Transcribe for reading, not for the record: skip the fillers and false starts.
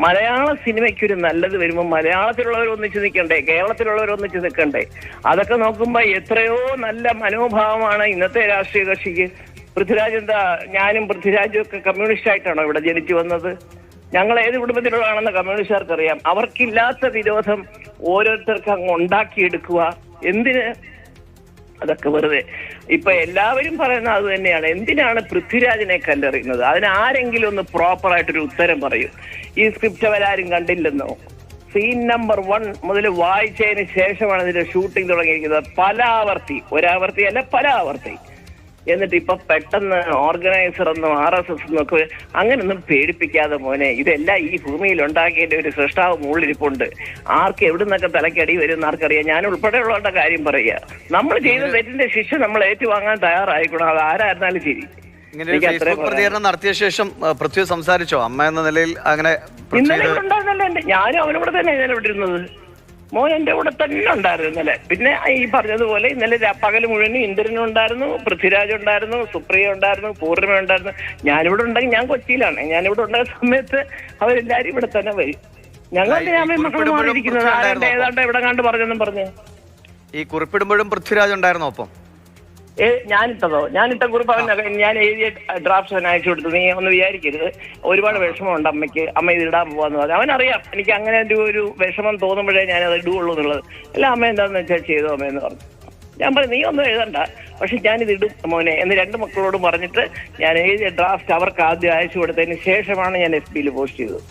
മലയാള സിനിമയ്ക്കൊരു നല്ലത് വരുമ്പോൾ മലയാളത്തിലുള്ളവർ ഒന്നിച്ച് നിൽക്കണ്ടേ, കേരളത്തിലുള്ളവർ ഒന്നിച്ച് നിൽക്കണ്ടേ? അതൊക്കെ നോക്കുമ്പോ എത്രയോ നല്ല മനോഭാവമാണ് ഇന്നത്തെ രാഷ്ട്രീയ കക്ഷിക്ക്. പൃഥ്വിരാജ് എന്താ, ഞാനും പൃഥ്വിരാജും ഒക്കെ കമ്മ്യൂണിസ്റ്റ് ആയിട്ടാണോ ഇവിടെ ജനിച്ചു വന്നത്? ഞങ്ങൾ ഏത് കുടുംബത്തിലുള്ളതാണെന്ന് കമ്മ്യൂണിസ്റ്റുകാർക്ക് അറിയാം. അവർക്കില്ലാത്ത വിരോധം ഓരോരുത്തർക്ക് അങ്ങ് ഉണ്ടാക്കിയെടുക്കുക. എന്തിന്? അതൊക്കെ വെറുതെ. ഇപ്പൊ എല്ലാവരും പറയുന്നത് അത് തന്നെയാണ്. എന്തിനാണ് പൃഥ്വിരാജിനെ കല്ലെറിയുന്നത്? അതിന് ആരെങ്കിലും ഒന്ന് പ്രോപ്പറായിട്ടൊരു ഉത്തരം പറയും. ഈ സ്ക്രിപ്റ്റ് അവരാരും കണ്ടില്ലെന്നോ? സീൻ നമ്പർ 1 മുതൽ വായിച്ചതിന് ശേഷമാണ് ഇതിന്റെ ഷൂട്ടിംഗ് തുടങ്ങിയിരിക്കുന്നത്. ഒരാവർത്തി പല ആവർത്തി. എന്നിട്ട് ഇപ്പൊ പെട്ടെന്ന് ഓർഗനൈസർ എന്നും RSS എന്നൊക്കെ അങ്ങനൊന്നും പേടിപ്പിക്കാതെ മോനെ, ഇതെല്ലാം ഈ ഭൂമിയിൽ ഉണ്ടാക്കിയതിന്റെ ഒരു സൃഷ്ടാവ് മുകളിലിരിപ്പുണ്ട്. ആർക്ക് എവിടെ നിന്നൊക്കെ തലക്കടി വരും ആർക്കറിയാം. ഞാൻ ഉൾപ്പെടെയുള്ളവരുടെ കാര്യം പറയുക. നമ്മൾ ചെയ്ത തെറ്റിന്റെ ശിക്ഷ നമ്മൾ ഏറ്റുവാങ്ങാൻ തയ്യാറായിക്കണം. അത് ആരായിരുന്നാലും ശരി. പ്രതികരണം നടത്തിയ ശേഷം പൃഥ്വി സംസാരിച്ചോ അമ്മ എന്ന നിലയിൽ? അങ്ങനെ ഇന്നലെ ഉണ്ടായിരുന്നല്ലോ, ഞാനും അവനോട് തന്നെ ഇന്നലെ വിട്ടിരുന്നത്. മോൻ എന്റെ കൂടെ തന്നെ ഉണ്ടായിരുന്നു ഇന്നലെ. പിന്നെ ഈ പറഞ്ഞതുപോലെ ഇന്നലെ പകൽ മുഴുവനും ഇന്ദ്രനും ഉണ്ടായിരുന്നു, പൃഥ്വിരാജ് ഉണ്ടായിരുന്നു, സുപ്രിയ ഉണ്ടായിരുന്നു, പൂർണിമ ഉണ്ടായിരുന്നു. ഞാനിവിടെ ഉണ്ടെങ്കിൽ ഞാൻ കൊച്ചിയിലാണ്. ഞാനിവിടെ ഉണ്ടായ സമയത്ത് അവരെല്ലാരും ഇവിടെ തന്നെ വരും. ഞങ്ങളുടെ മക്കൾ മാറിയിരിക്കുന്നത് ഏതാണ്ട് ഇവിടെ കണ്ട് പറഞ്ഞെന്നും പറഞ്ഞു. ഈ കുറിപ്പിടുമ്പോഴും പൃഥ്വിരാജ് ഉണ്ടായിരുന്നു ഒപ്പം? ഞാനിട്ട കുറിപ്പ് ഞാൻ എഴുതിയ ഡ്രാഫ്റ്റ് അവൻ അയച്ചു കൊടുത്തു. നീ ഒന്ന് വിചാരിക്കരുത്, ഒരുപാട് വിഷമമുണ്ട് അമ്മയ്ക്ക്, അമ്മ ഇത് ഇടാൻ പോവാന്ന് പറഞ്ഞു. അവനറിയാം എനിക്ക് അങ്ങനെ ഒരു വിഷമം തോന്നുമ്പോഴേ ഞാൻ അത് ഇടുകയുള്ളൂ എന്നുള്ളത്. അല്ല, അമ്മ എന്താണെന്ന് വെച്ചാൽ ചെയ്തോ അമ്മയെന്ന് പറഞ്ഞു. ഞാൻ പറഞ്ഞു നീ ഒന്നും എഴുതണ്ട, പക്ഷെ ഞാനിത് ഇടും മോനെ എന്ന് 2 മക്കളോടും പറഞ്ഞിട്ട് ഞാൻ എഴുതിയ ഡ്രാഫ്റ്റ് അവർക്ക് ആദ്യം അയച്ചു കൊടുത്തതിന് ശേഷമാണ് ഞാൻ FB പോസ്റ്റ് ചെയ്തത്.